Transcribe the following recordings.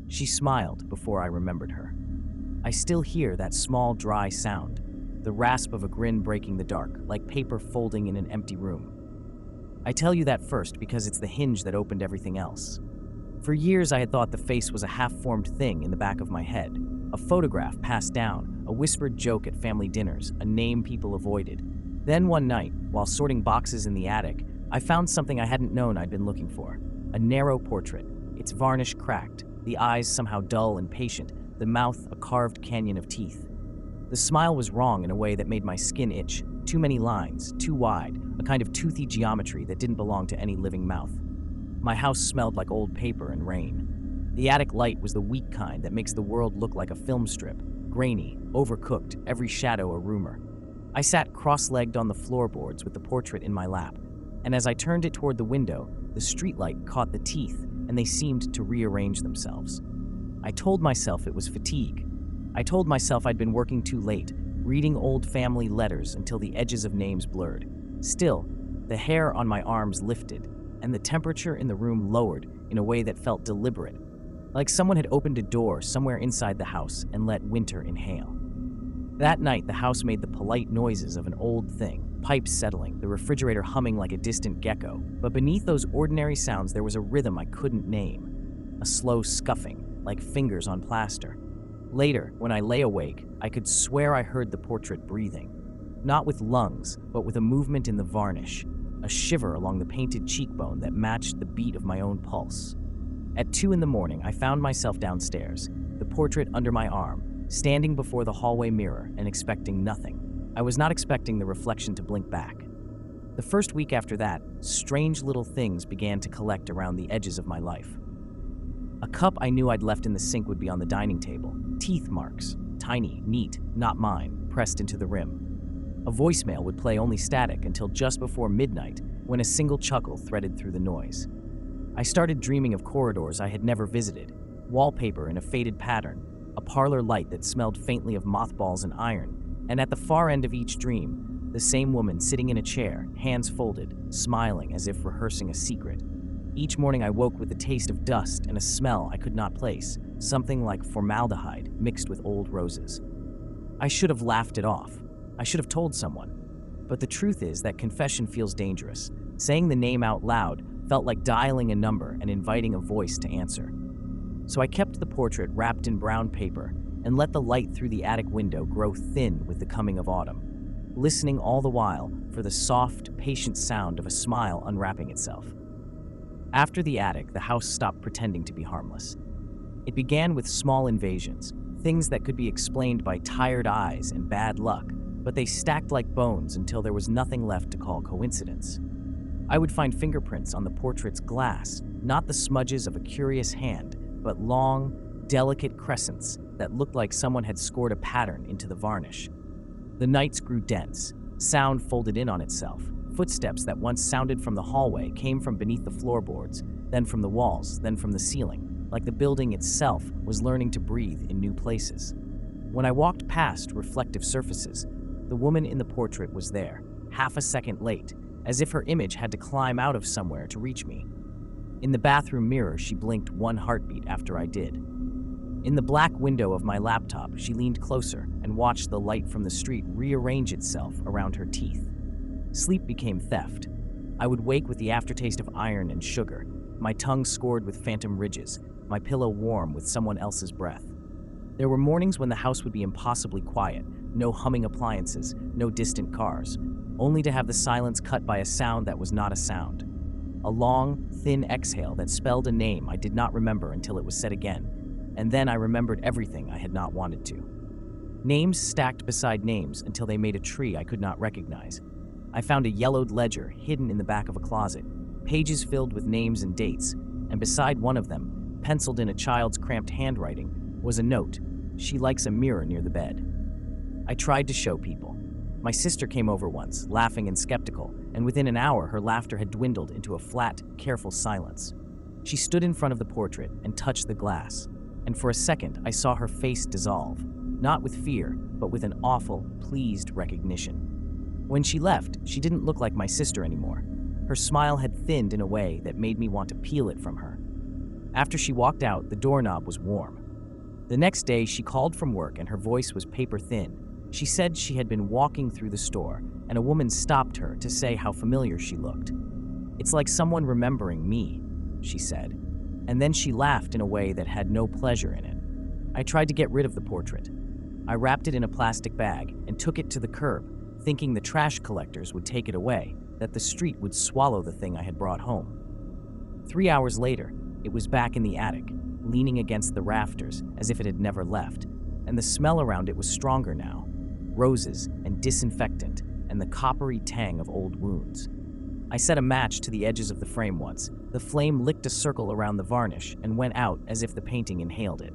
She smiled before I remembered her. I still hear that small, dry sound, the rasp of a grin breaking the dark, like paper folding in an empty room. I tell you that first because it's the hinge that opened everything else. For years, I had thought the face was a half-formed thing in the back of my head, a photograph passed down, a whispered joke at family dinners, a name people avoided. Then one night, while sorting boxes in the attic, I found something I hadn't known I'd been looking for. A narrow portrait, its varnish cracked, the eyes somehow dull and patient, the mouth a carved canyon of teeth. The smile was wrong in a way that made my skin itch. Too many lines, too wide, a kind of toothy geometry that didn't belong to any living mouth. My house smelled like old paper and rain. The attic light was the weak kind that makes the world look like a film strip, grainy, overcooked, every shadow a rumor. I sat cross-legged on the floorboards with the portrait in my lap, and as I turned it toward the window, the streetlight caught the teeth, and they seemed to rearrange themselves. I told myself it was fatigue. I told myself I'd been working too late, reading old family letters until the edges of names blurred. Still, the hair on my arms lifted, and the temperature in the room lowered in a way that felt deliberate, like someone had opened a door somewhere inside the house and let winter inhale. That night, the house made the polite noises of an old thing, pipes settling, the refrigerator humming like a distant gecko. But beneath those ordinary sounds, there was a rhythm I couldn't name, a slow scuffing, like fingers on plaster. Later, when I lay awake, I could swear I heard the portrait breathing, not with lungs, but with a movement in the varnish, a shiver along the painted cheekbone that matched the beat of my own pulse. At 2 a.m, I found myself downstairs, the portrait under my arm, standing before the hallway mirror and expecting nothing. I was not expecting the reflection to blink back. The first week after that, strange little things began to collect around the edges of my life. A cup I knew I'd left in the sink would be on the dining table, teeth marks, tiny, neat, not mine, pressed into the rim. A voicemail would play only static until just before midnight, when a single chuckle threaded through the noise. I started dreaming of corridors I had never visited, wallpaper in a faded pattern, a parlor light that smelled faintly of mothballs and iron, and at the far end of each dream, the same woman sitting in a chair, hands folded, smiling as if rehearsing a secret. Each morning I woke with the taste of dust and a smell I could not place, something like formaldehyde mixed with old roses. I should have laughed it off. I should have told someone. But the truth is that confession feels dangerous. Saying the name out loud felt like dialing a number and inviting a voice to answer. So I kept the portrait wrapped in brown paper and let the light through the attic window grow thin with the coming of autumn, listening all the while for the soft, patient sound of a smile unwrapping itself. After the attic, the house stopped pretending to be harmless. It began with small invasions, things that could be explained by tired eyes and bad luck, but they stacked like bones until there was nothing left to call coincidence. I would find fingerprints on the portrait's glass, not the smudges of a curious hand, but long, delicate crescents that looked like someone had scored a pattern into the varnish. The nights grew dense, sound folded in on itself. Footsteps that once sounded from the hallway came from beneath the floorboards, then from the walls, then from the ceiling, like the building itself was learning to breathe in new places. When I walked past reflective surfaces, the woman in the portrait was there, half a second late, as if her image had to climb out of somewhere to reach me. In the bathroom mirror, she blinked one heartbeat after I did. In the black window of my laptop, she leaned closer and watched the light from the street rearrange itself around her teeth. Sleep became theft. I would wake with the aftertaste of iron and sugar, my tongue scored with phantom ridges, my pillow warm with someone else's breath. There were mornings when the house would be impossibly quiet, no humming appliances, no distant cars, only to have the silence cut by a sound that was not a sound. A long, thin exhale that spelled a name I did not remember until it was said again, and then I remembered everything I had not wanted to. Names stacked beside names until they made a tree I could not recognize. I found a yellowed ledger hidden in the back of a closet, pages filled with names and dates, and beside one of them, penciled in a child's cramped handwriting, was a note, "She likes a mirror near the bed." I tried to show people. My sister came over once, laughing and skeptical, and within an hour her laughter had dwindled into a flat, careful silence. She stood in front of the portrait and touched the glass, and for a second I saw her face dissolve, not with fear, but with an awful, pleased recognition. When she left, she didn't look like my sister anymore. Her smile had thinned in a way that made me want to peel it from her. After she walked out, the doorknob was warm. The next day, she called from work and her voice was paper thin. She said she had been walking through the store and a woman stopped her to say how familiar she looked. "It's like someone remembering me," she said. And then she laughed in a way that had no pleasure in it. I tried to get rid of the portrait. I wrapped it in a plastic bag and took it to the curb, thinking the trash collectors would take it away, that the street would swallow the thing I had brought home. 3 hours later, it was back in the attic, leaning against the rafters as if it had never left, and the smell around it was stronger now. Roses and disinfectant and the coppery tang of old wounds. I set a match to the edges of the frame once. The flame licked a circle around the varnish and went out as if the painting inhaled it.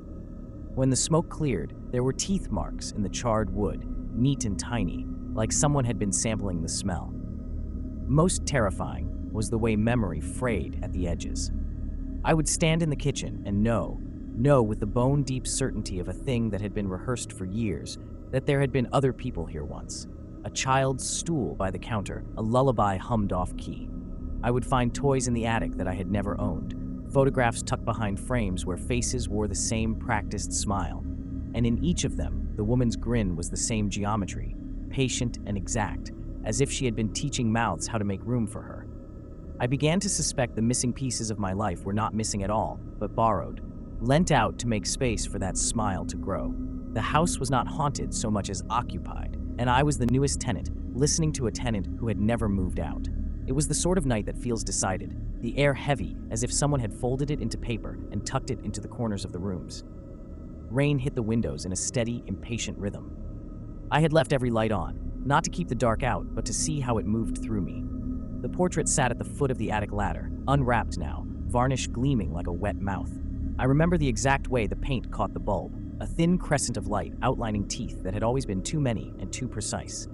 When the smoke cleared, there were teeth marks in the charred wood, neat and tiny, like someone had been sampling the smell. Most terrifying was the way memory frayed at the edges. I would stand in the kitchen and know with the bone-deep certainty of a thing that had been rehearsed for years, that there had been other people here once. A child's stool by the counter, a lullaby hummed off-key. I would find toys in the attic that I had never owned, photographs tucked behind frames where faces wore the same practiced smile, and in each of them, the woman's grin was the same geometry, patient and exact, as if she had been teaching mouths how to make room for her. I began to suspect the missing pieces of my life were not missing at all, but borrowed, lent out to make space for that smile to grow. The house was not haunted so much as occupied, and I was the newest tenant, listening to a tenant who had never moved out. It was the sort of night that feels decided, the air heavy as if someone had folded it into paper and tucked it into the corners of the rooms. Rain hit the windows in a steady, impatient rhythm. I had left every light on, not to keep the dark out, but to see how it moved through me. The portrait sat at the foot of the attic ladder, unwrapped now, varnish gleaming like a wet mouth. I remember the exact way the paint caught the bulb, a thin crescent of light outlining teeth that had always been too many and too precise.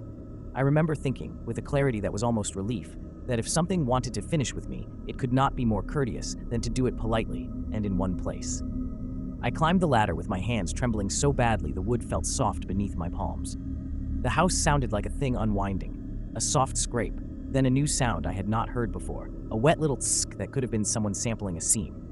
I remember thinking, with a clarity that was almost relief, that if something wanted to finish with me, it could not be more courteous than to do it politely and in one place. I climbed the ladder with my hands trembling so badly the wood felt soft beneath my palms. The house sounded like a thing unwinding, a soft scrape, then a new sound I had not heard before, a wet little tsk that could have been someone sampling a seam.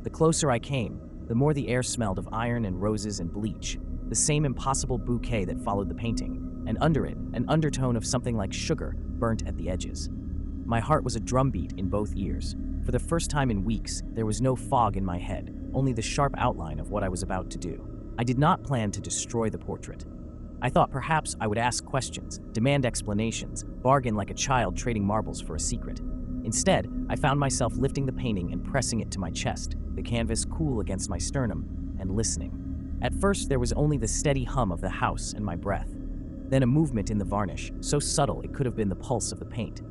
The closer I came, the more the air smelled of iron and roses and bleach, the same impossible bouquet that followed the painting, and under it, an undertone of something like sugar burnt at the edges. My heart was a drumbeat in both ears. For the first time in weeks, there was no fog in my head, only the sharp outline of what I was about to do. I did not plan to destroy the portrait. I thought perhaps I would ask questions, demand explanations, bargain like a child trading marbles for a secret. Instead, I found myself lifting the painting and pressing it to my chest, the canvas cool against my sternum, and listening. At first, there was only the steady hum of the house and my breath. Then a movement in the varnish, so subtle it could have been the pulse of the paint.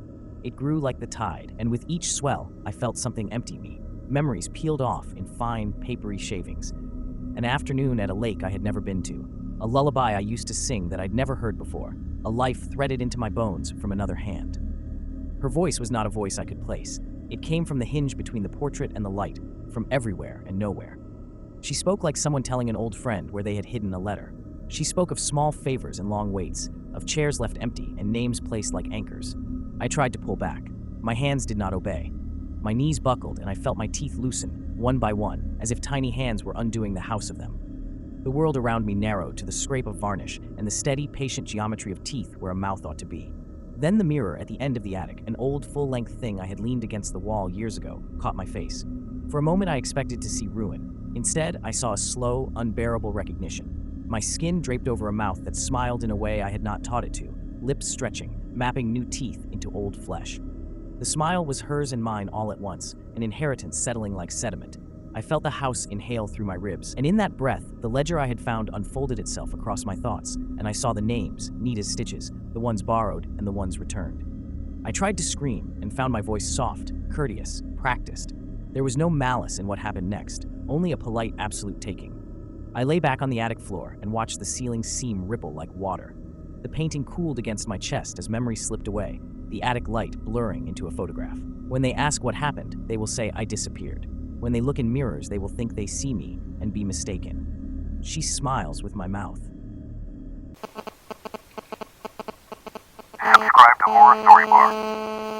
It grew like the tide, and with each swell, I felt something empty me. Memories peeled off in fine, papery shavings. An afternoon at a lake I had never been to. A lullaby I used to sing that I'd never heard before. A life threaded into my bones from another hand. Her voice was not a voice I could place. It came from the hinge between the portrait and the light, from everywhere and nowhere. She spoke like someone telling an old friend where they had hidden a letter. She spoke of small favors and long waits, of chairs left empty and names placed like anchors. I tried to pull back. My hands did not obey. My knees buckled and I felt my teeth loosen, one by one, as if tiny hands were undoing the house of them. The world around me narrowed to the scrape of varnish and the steady, patient geometry of teeth where a mouth ought to be. Then the mirror at the end of the attic, an old, full-length thing I had leaned against the wall years ago, caught my face. For a moment I expected to see ruin. Instead, I saw a slow, unbearable recognition. My skin draped over a mouth that smiled in a way I had not taught it to, lips stretching, mapping new teeth into old flesh. The smile was hers and mine all at once, an inheritance settling like sediment. I felt the house inhale through my ribs, and in that breath, the ledger I had found unfolded itself across my thoughts, and I saw the names, neat as stitches, the ones borrowed and the ones returned. I tried to scream and found my voice soft, courteous, practiced. There was no malice in what happened next, only a polite absolute taking. I lay back on the attic floor and watched the ceiling seam ripple like water. The painting cooled against my chest as memory slipped away, the attic light blurring into a photograph. When they ask what happened, they will say I disappeared. When they look in mirrors, they will think they see me and be mistaken. She smiles with my mouth. Subscribe to more story books.